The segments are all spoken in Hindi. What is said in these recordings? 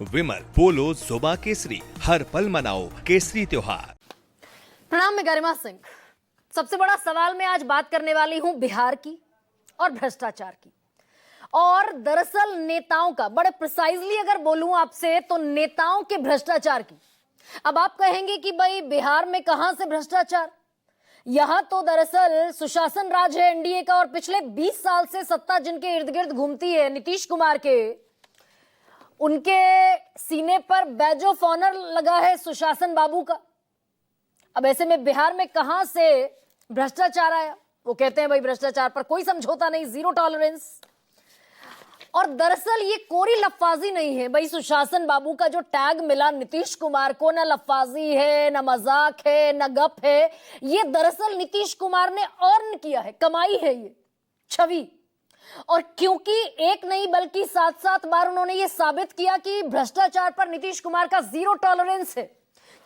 विमल पोलो जुबा केसरी, हर पल मनाओ केसरी त्योहार। प्रणाम, मैं गरिमा सिंह। सबसे बड़ा सवाल मैं आज बात करने वाली हूं बिहार की और भ्रष्टाचार की, और दरअसल नेताओं का, बड़े प्रिसाइजली अगर बोलूं आपसे तो नेताओं के भ्रष्टाचार की। अब आप कहेंगे कि भाई बिहार में कहां से भ्रष्टाचार? यहां तो दरअसल सुशासन राज है एनडीए का, और पिछले 20 साल से सत्ता जिनके इर्द गिर्द घूमती है नीतीश कुमार के, उनके सीने पर बैज ऑफ ऑनर लगा है सुशासन बाबू का। अब ऐसे में बिहार में कहां से भ्रष्टाचार आया? वो कहते हैं भाई भ्रष्टाचार पर कोई समझौता नहीं, जीरो टॉलरेंस। और दरअसल ये कोरी लफ्फाजी नहीं है भाई। सुशासन बाबू का जो टैग मिला नीतीश कुमार को, ना लफ्फाजी है, ना मजाक है, ना गप है। ये दरअसल नीतीश कुमार ने अर्न किया है, कमाई है ये छवि। और क्योंकि एक नहीं बल्कि 7-7 बार उन्होंने ये साबित किया कि भ्रष्टाचार पर नीतीश कुमार का जीरो टॉलरेंस है।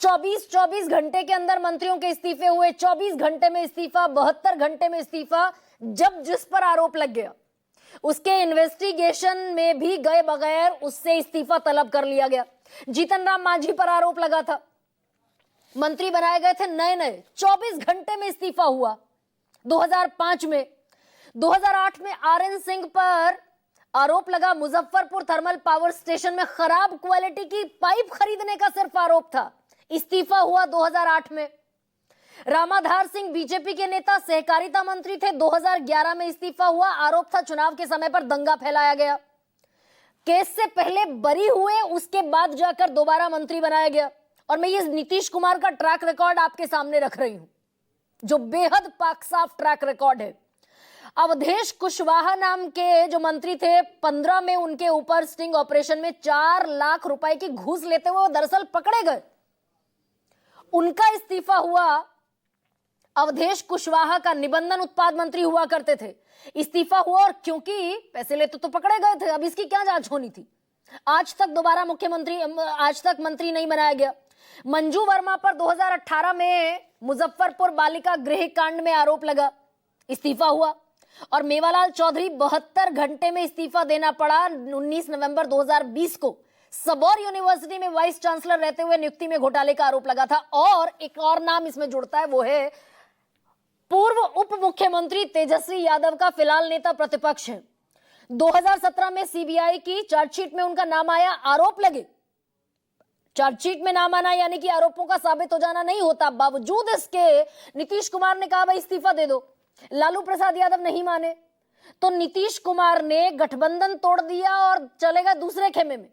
24 घंटे के अंदर मंत्रियों के इस्तीफे हुए, 24 घंटे में इस्तीफा, 72 घंटे में इस्तीफा। जब जिस पर आरोप लग गया उसके इन्वेस्टिगेशन में भी गए बगैर उससे इस्तीफा तलब कर लिया गया। जीतन राम मांझी पर आरोप लगा था, मंत्री बनाए गए थे नए नए, 24 घंटे में इस्तीफा हुआ 2005 में। 2008 में आरएन सिंह पर आरोप लगा, मुजफ्फरपुर थर्मल पावर स्टेशन में खराब क्वालिटी की पाइप खरीदने का सिर्फ आरोप था, इस्तीफा हुआ 2008 में। रामाधार सिंह बीजेपी के नेता, सहकारिता मंत्री थे, 2011 में इस्तीफा हुआ, आरोप था चुनाव के समय पर दंगा फैलाया गया। केस से पहले बरी हुए, उसके बाद जाकर दोबारा मंत्री बनाया गया। और मैं ये नीतीश कुमार का ट्रैक रिकॉर्ड आपके सामने रख रही हूं, जो बेहद पाक साफ ट्रैक रिकॉर्ड है। अवधेश कुशवाहा नाम के जो मंत्री थे, 15 में उनके ऊपर स्टिंग ऑपरेशन में 4 लाख रुपए की घूस लेते हुए वो दरअसल पकड़े गए, उनका इस्तीफा हुआ। अवधेश कुशवाहा का निबंधन उत्पाद मंत्री हुआ करते थे, इस्तीफा हुआ, और क्योंकि पैसे लेते तो पकड़े गए थे। अब इसकी क्या जांच होनी थी? आज तक दोबारा मुख्यमंत्री, आज तक मंत्री नहीं बनाया गया। मंजू वर्मा पर 2018 में मुजफ्फरपुर बालिका गृह कांड में आरोप लगा, इस्तीफा हुआ। और मेवालाल चौधरी 72 घंटे में इस्तीफा देना पड़ा। 19 नवंबर 2020 को सबौर यूनिवर्सिटी में वाइस चांसलर रहते हुए नियुक्ति में घोटाले का आरोप लगा था। और एक और नाम इसमें जुड़ता है, वो है पूर्व उप मुख्यमंत्री तेजस्वी यादव का फिलहाल नेता प्रतिपक्ष है। 2017 में सीबीआई की चार्जशीट में उनका नाम आया, आरोप लगे। चार्जशीट में नाम आना यानी कि आरोपों का साबित हो जाना नहीं होता। बावजूद इसके नीतीश कुमार ने कहा भाई इस्तीफा दे दो। लालू प्रसाद यादव नहीं माने तो नीतीश कुमार ने गठबंधन तोड़ दिया और चलेगा दूसरे खेमे में।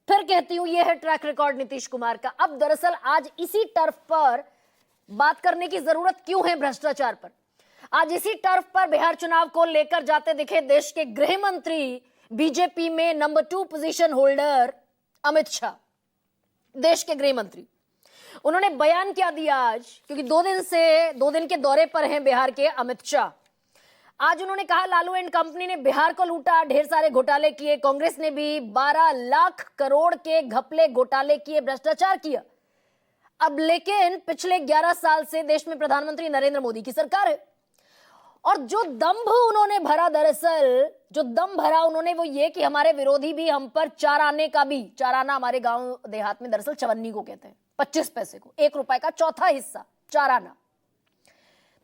फिर कहती हूं यह है ट्रैक रिकॉर्ड नीतीश कुमार का। अब दरअसल आज इसी टर्फ पर बात करने की जरूरत क्यों है भ्रष्टाचार पर? आज इसी टर्फ पर बिहार चुनाव को लेकर जाते दिखे देश के गृह मंत्री, बीजेपी में number 2 position holder Amit Shah, देश के गृह मंत्री। उन्होंने बयान क्या दिया आज, क्योंकि 2 दिन के दौरे पर हैं बिहार के अमित शाह। आज उन्होंने कहा लालू एंड कंपनी ने बिहार को लूटा, ढेर सारे घोटाले किए, कांग्रेस ने भी 12 लाख करोड़ के घपले घोटाले किए, भ्रष्टाचार किया। अब लेकिन पिछले 11 साल से देश में प्रधानमंत्री नरेंद्र मोदी की सरकार है, और जो दंभ उन्होंने भरा, दरअसल जो दम भरा उन्होंने, वो ये कि हमारे विरोधी भी हम पर चाराने का भी, चाराना हमारे गांव देहात में दरअसल चवन्नी को कहते हैं, 25 पैसे को, 1 रुपए का चौथा हिस्सा चाराना।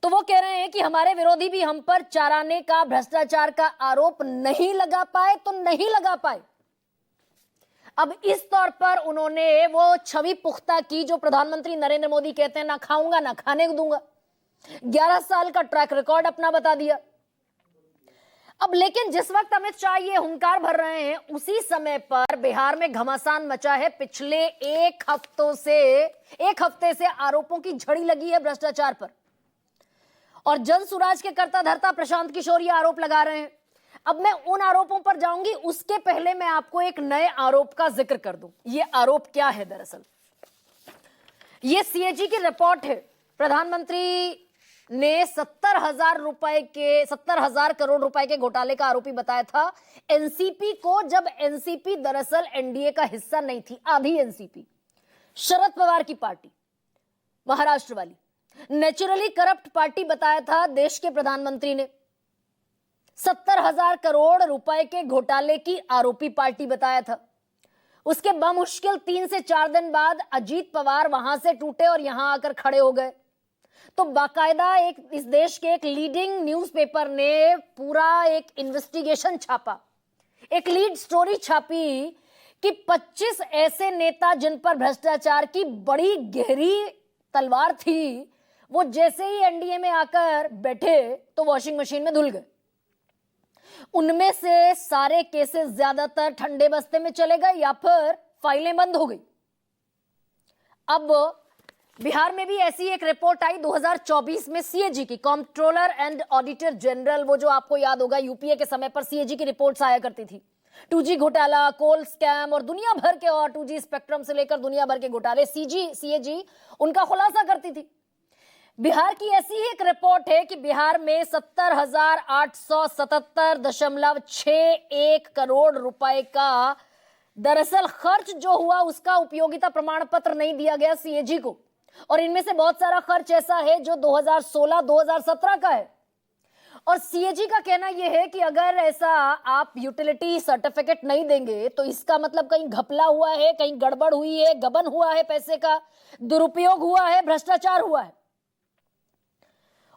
तो वो कह रहे हैं कि हमारे विरोधी भी हम पर चाराने का, भ्रष्टाचार का आरोप नहीं लगा पाए तो नहीं लगा पाए। अब इस तौर पर उन्होंने वो छवि पुख्ता की जो प्रधानमंत्री नरेंद्र मोदी कहते हैं, ना खाऊंगा ना खाने दूंगा। 11 साल का ट्रैक रिकॉर्ड अपना बता दिया। अब लेकिन जिस वक्त अमित शाह ये हुंकार भर रहे हैं, उसी समय पर बिहार में घमासान मचा है। पिछले एक हफ्ते से आरोपों की झड़ी लगी है भ्रष्टाचार पर, और जन सुराज के कर्ता धर्ता प्रशांत किशोर ये आरोप लगा रहे हैं। अब मैं उन आरोपों पर जाऊंगी, उसके पहले मैं आपको एक नए आरोप का जिक्र कर दूं। ये आरोप क्या है? दरअसल ये सीएजी की रिपोर्ट है। प्रधानमंत्री ने 70,000 करोड़ रुपए के घोटाले का आरोपी बताया था एनसीपी को, जब एनसीपी दरअसल एनडीए का हिस्सा नहीं थी, आधी एनसीपी, शरद पवार की पार्टी, महाराष्ट्र वाली, नेचुरली करप्ट पार्टी बताया था देश के प्रधानमंत्री ने। 70,000 करोड़ रुपए के घोटाले की आरोपी पार्टी बताया था। उसके बमुश्किल 3 से 4 दिन बाद अजीत पवार वहां से टूटे और यहां आकर खड़े हो गए। तो बाकायदा इस देश के एक लीडिंग न्यूज़पेपर ने पूरा एक इन्वेस्टिगेशन छापा, एक लीड स्टोरी छापी कि 25 ऐसे नेता जिन पर भ्रष्टाचार की बड़ी गहरी तलवार थी, वो जैसे ही एनडीए में आकर बैठे तो वॉशिंग मशीन में धुल गए। उनमें से सारे केसेस ज्यादातर ठंडे बस्ते में चले गए या फिर फाइलें बंद हो गई। अब बिहार में भी ऐसी एक रिपोर्ट आई 2024 में सीएजी की, कंट्रोलर एंड ऑडिटर जनरल, वो जो आपको याद होगा यूपीए के समय पर सीएजी की रिपोर्ट्स आया करती थी। 2G घोटाला, कोल स्कैम और दुनिया भर के, और 2G स्पेक्ट्रम से लेकर दुनिया भर के घोटाले सीएजी उनका खुलासा करती थी। बिहार की ऐसी ही एक रिपोर्ट है कि बिहार में 70,877.61 करोड़ रुपए का दरअसल खर्च जो हुआ, उसका उपयोगिता प्रमाण पत्र नहीं दिया गया सीएजी को। और इनमें से बहुत सारा खर्च ऐसा है जो 2016-2017 का है। और सीएजी का कहना यह है कि अगर ऐसा आप यूटिलिटी सर्टिफिकेट नहीं देंगे तो इसका मतलब कहीं घपला हुआ है, कहीं गड़बड़ हुई है, गबन हुआ है, पैसे का दुरुपयोग हुआ है, भ्रष्टाचार हुआ है।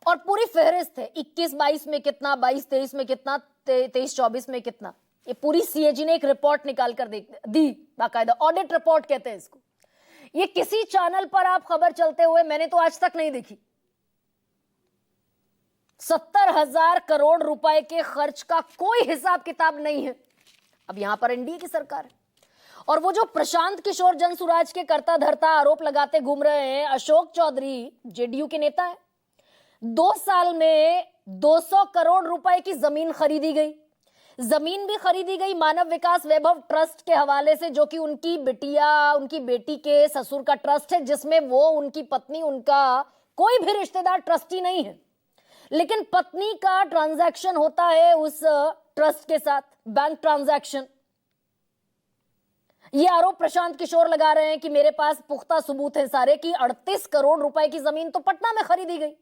और पूरी फहरिस्त है, 21-22 में कितना, 22-23 में कितना, 23-24 में कितना। ये पूरी सीएजी ने एक रिपोर्ट निकाल कर दी, बाकायदा ऑडिट रिपोर्ट कहते हैं इसको। ये किसी चैनल पर आप खबर चलते हुए मैंने तो आज तक नहीं देखी। 70,000 करोड़ रुपए के खर्च का कोई हिसाब किताब नहीं है। अब यहां पर एनडीए की सरकार है और वो जो प्रशांत किशोर जनसुराज के कर्ता धर्ता आरोप लगाते घूम रहे हैं, अशोक चौधरी जेडीयू के नेता है। 2 साल में 200 करोड़ रुपए की जमीन खरीदी गई। जमीन भी खरीदी गई मानव विकास वैभव ट्रस्ट के हवाले से, जो कि उनकी बेटी के ससुर का ट्रस्ट है, जिसमें वो, उनकी पत्नी, उनका कोई भी रिश्तेदार ट्रस्टी नहीं है, लेकिन पत्नी का ट्रांजैक्शन होता है उस ट्रस्ट के साथ, बैंक ट्रांजैक्शन। ये आरोप प्रशांत किशोर लगा रहे हैं कि मेरे पास पुख्ता सबूत है सारे कि 38 करोड़ रुपए की जमीन तो पटना में खरीदी गई।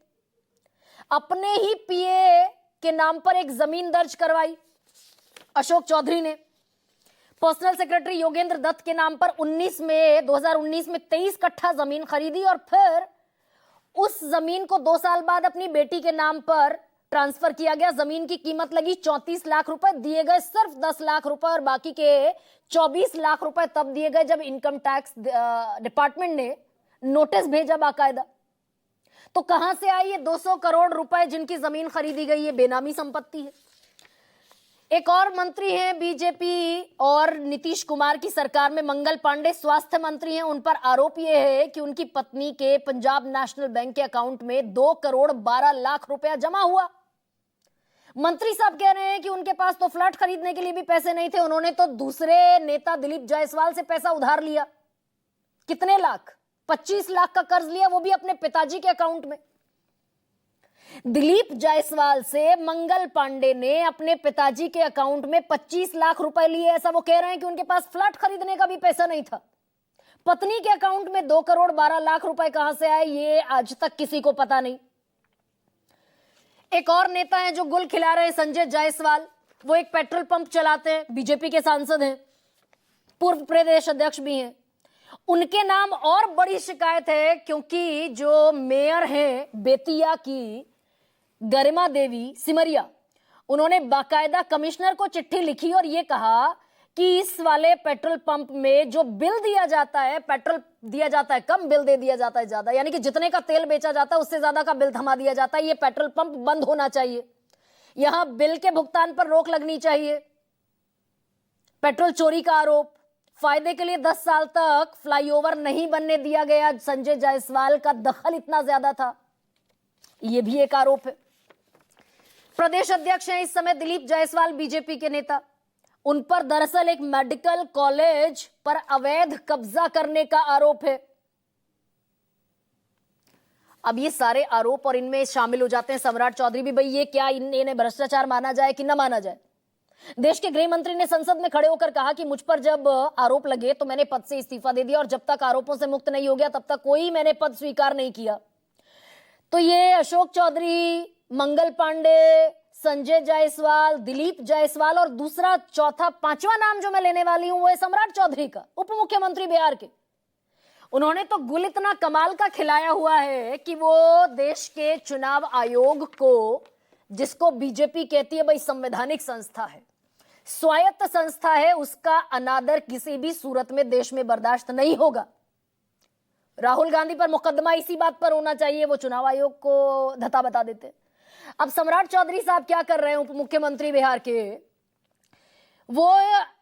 अपने ही पीए के नाम पर एक जमीन दर्ज करवाई अशोक चौधरी ने। पर्सनल सेक्रेटरी योगेंद्र दत्त के नाम पर 2019 में 23 कट्ठा जमीन खरीदी और फिर उस जमीन को 2 साल बाद अपनी बेटी के नाम पर ट्रांसफर किया गया। जमीन की कीमत लगी 34 लाख रुपए, दिए गए सिर्फ 10 लाख रुपए और बाकी के 24 लाख रुपए तब दिए गए जब इनकम टैक्स डिपार्टमेंट ने नोटिस भेजा बाकायदा। तो कहां से आई ये 200 करोड़ रुपए जिनकी जमीन खरीदी गई? ये बेनामी संपत्ति है। एक और मंत्री हैं बीजेपी और नीतीश कुमार की सरकार में, मंगल पांडे स्वास्थ्य मंत्री हैं। उन पर आरोप यह है कि उनकी पत्नी के पंजाब नेशनल बैंक के अकाउंट में 2 करोड़ 12 लाख रुपया जमा हुआ। मंत्री साहब कह रहे हैं कि उनके पास तो फ्लैट खरीदने के लिए भी पैसे नहीं थे, उन्होंने तो दूसरे नेता दिलीप जायसवाल से पैसा उधार लिया। कितने लाख? 25 लाख का कर्ज लिया, वो भी अपने पिताजी के अकाउंट में। दिलीप जायसवाल से मंगल पांडे ने अपने पिताजी के अकाउंट में 25 लाख रुपए लिए, ऐसा वो कह रहे हैं कि उनके पास फ्लैट खरीदने का भी पैसा नहीं था। पत्नी के अकाउंट में 2 करोड़ 12 लाख रुपए कहां से आए, ये आज तक किसी को पता नहीं। एक और नेता है जो गुल खिला रहे हैं, संजय जायसवाल। वो एक पेट्रोल पंप चलाते हैं, बीजेपी के सांसद हैं, पूर्व प्रदेश अध्यक्ष भी हैं। उनके नाम और बड़ी शिकायत है क्योंकि जो मेयर हैं बेतिया की गरिमा देवी सिमरिया, उन्होंने बाकायदा कमिश्नर को चिट्ठी लिखी और यह कहा कि इस वाले पेट्रोल पंप में जो बिल दिया जाता है, पेट्रोल दिया जाता है कम, बिल दे दिया जाता है ज्यादा, यानी कि जितने का तेल बेचा जाता है उससे ज्यादा का बिल थमा दिया जाता है। ये पेट्रोल पंप बंद होना चाहिए, यहां बिल के भुगतान पर रोक लगनी चाहिए। पेट्रोल चोरी का आरोप, फायदे के लिए 10 साल तक फ्लाईओवर नहीं बनने दिया गया, संजय जायसवाल का दखल इतना ज्यादा था, यह भी एक आरोप है। प्रदेश अध्यक्ष हैं इस समय दिलीप जायसवाल, बीजेपी के नेता। उन पर दरअसल एक मेडिकल कॉलेज पर अवैध कब्जा करने का आरोप है। अब ये सारे आरोप और इनमें शामिल हो जाते हैं सम्राट चौधरी भी। भाई ये क्या इन्हें भ्रष्टाचार माना जाए कि ना माना जाए? देश के गृह मंत्री ने संसद में खड़े होकर कहा कि मुझ पर जब आरोप लगे तो मैंने पद से इस्तीफा दे दिया और जब तक आरोपों से मुक्त नहीं हो गया तब तक कोई मैंने पद स्वीकार नहीं किया। तो ये अशोक चौधरी, मंगल पांडे, संजय जायसवाल, दिलीप जायसवाल और दूसरा, चौथा, पांचवा नाम जो मैं लेने वाली हूं वो है सम्राट चौधरी का, उप मुख्यमंत्री बिहार के। उन्होंने तो गुल इतना कमाल का खिलाया हुआ है कि वो देश के चुनाव आयोग को, जिसको बीजेपी कहती है भाई संवैधानिक संस्था है, स्वायत्त संस्था है, उसका अनादर किसी भी सूरत में देश में बर्दाश्त नहीं होगा। राहुल गांधी पर मुकदमा इसी बात पर होना चाहिए, वो चुनाव आयोग को धता बता देते। अब सम्राट चौधरी साहब क्या कर रहे हैं, उप मुख्यमंत्री बिहार के, वो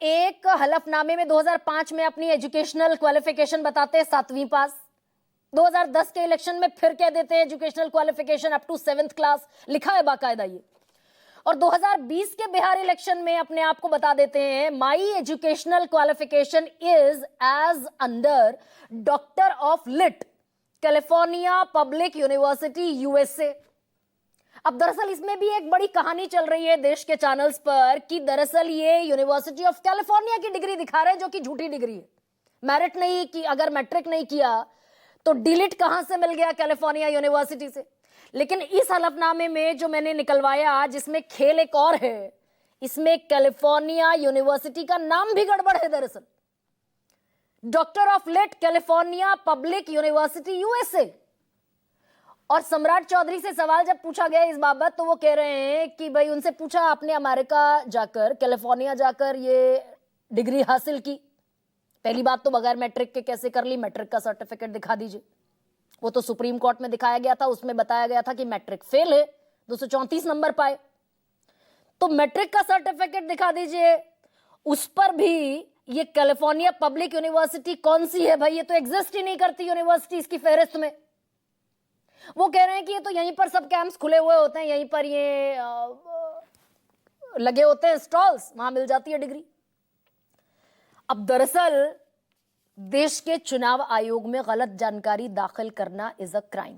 एक हलफनामे में 2005 में अपनी एजुकेशनल क्वालिफिकेशन बताते हैं 7वीं पास, 2010 के इलेक्शन में फिर कह देते हैं educational qualification up to 7th class, लिखा है बाकायदा ये। और 2020 के बिहार इलेक्शन में अपने आप को बता देते हैं my educational qualification is as under doctor of Litt, California public university, USA. अब दरअसल इसमें भी एक बड़ी कहानी चल रही है देश के चैनल्स पर कि दरअसल ये यूनिवर्सिटी ऑफ कैलिफोर्निया की डिग्री दिखा रहे हैं, जो कि झूठी डिग्री है। मेरिट नहीं की, अगर मैट्रिक नहीं किया तो डिलीट कहां से मिल गया कैलिफोर्निया यूनिवर्सिटी से। लेकिन इस हलफनामे में जो मैंने निकलवाया, जिसमें खेल एक और है, इसमें कैलिफोर्निया यूनिवर्सिटी का नाम भी गड़बड़ है दरअसल, doctor of Litt, California public university, USA. और सम्राट चौधरी से सवाल जब पूछा गया इस बाबत तो वो कह रहे हैं कि भाई उनसे पूछा आपने अमेरिका जाकर, कैलिफोर्निया जाकर ये डिग्री हासिल की, पहली बात तो बगैर मैट्रिक के कैसे कर ली, मैट्रिक का सर्टिफिकेट दिखा दीजिए। वो तो सुप्रीम कोर्ट में दिखाया गया था, उसमें बताया गया था कि मैट्रिक फेल है, 234 नंबर पाए, तो मैट्रिक का सर्टिफिकेट दिखा दीजिए। उस पर भी ये कैलिफोर्निया पब्लिक यूनिवर्सिटी कौन सी है भाई, ये तो एग्जिस्ट ही नहीं करती यूनिवर्सिटी इसकी फेहरिस्त में। वो कह रहे हैं कि ये तो यहीं पर सब कैंप्स खुले हुए होते हैं, यहीं पर ये लगे होते हैं स्टॉल्स, वहां मिल जाती है डिग्री। अब दरअसल देश के चुनाव आयोग में गलत जानकारी दाखिल करना इज अ क्राइम।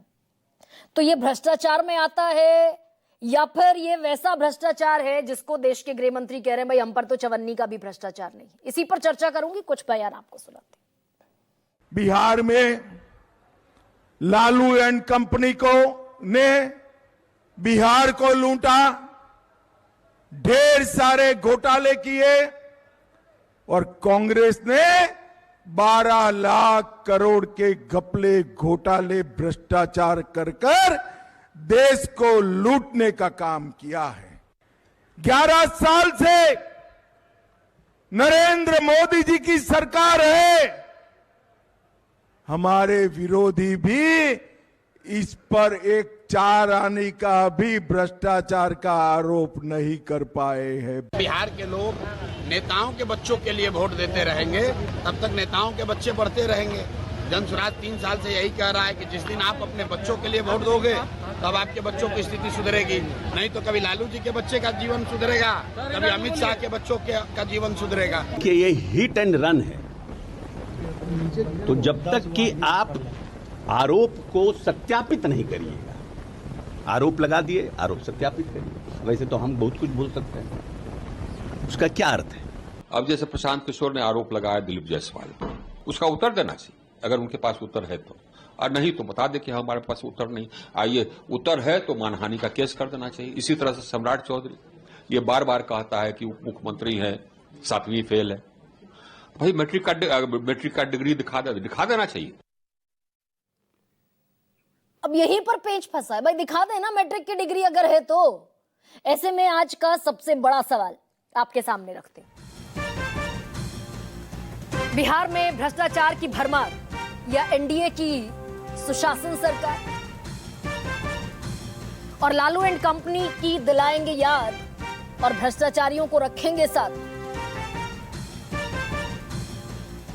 तो ये भ्रष्टाचार में आता है या फिर ये वैसा भ्रष्टाचार है जिसको देश के गृह मंत्री कह रहे हैं भाई हम पर तो चवन्नी का भी भ्रष्टाचार नहीं। इसी पर चर्चा करूंगी, कुछ बयान आपको सुनाते। बिहार में लालू एंड कंपनी को ने बिहार को लूटा, ढेर सारे घोटाले किए और कांग्रेस ने 12 लाख करोड़ के घपले, घोटाले, भ्रष्टाचार कर देश को लूटने का काम किया है। 11 साल से नरेंद्र मोदी जी की सरकार है। हमारे विरोधी भी इस पर एक 4 आने का भी भ्रष्टाचार का आरोप नहीं कर पाए हैं। बिहार के लोग नेताओं के बच्चों के लिए वोट देते रहेंगे, तब तक नेताओं के बच्चे बढ़ते रहेंगे। जनसुराज 3 साल से यही कह रहा है कि जिस दिन आप अपने बच्चों के लिए वोट दोगे तब आपके बच्चों की स्थिति सुधरेगी, नहीं तो कभी लालू जी के बच्चे का जीवन सुधरेगा, कभी अमित शाह के बच्चों का जीवन सुधरेगा। कि ये हिट एंड रन है, तो जब तक कि आप आरोप को सत्यापित नहीं करिएगा, आरोप लगा दिए, आरोप सत्यापित करिए। वैसे तो हम बहुत कुछ बोल सकते हैं, उसका क्या अर्थ है? अब जैसे प्रशांत किशोर ने आरोप लगाया दिलीप जायसवाल पर, उसका उत्तर देना चाहिए अगर उनके पास उत्तर है तो, और नहीं तो बता दे कि हमारे पास उत्तर नहीं। आइए, उत्तर है तो मानहानि का केस कर देना चाहिए। इसी तरह से सम्राट चौधरी ये बार बार कहता है कि उप मुख्यमंत्री है, 7वीं फेल है। भाई मैट्रिक का डिग्री दिखा देना चाहिए। अब यहीं पर पेच फंसा है भाई, दिखा देना मैट्रिक की डिग्री अगर है तो। ऐसे में आज का सबसे बड़ा सवाल आपके सामने रखते हैं, बिहार में भ्रष्टाचार की भरमार या एनडीए की सुशासन सरकार, और लालू एंड कंपनी की दिलाएंगे याद और भ्रष्टाचारियों को रखेंगे साथ।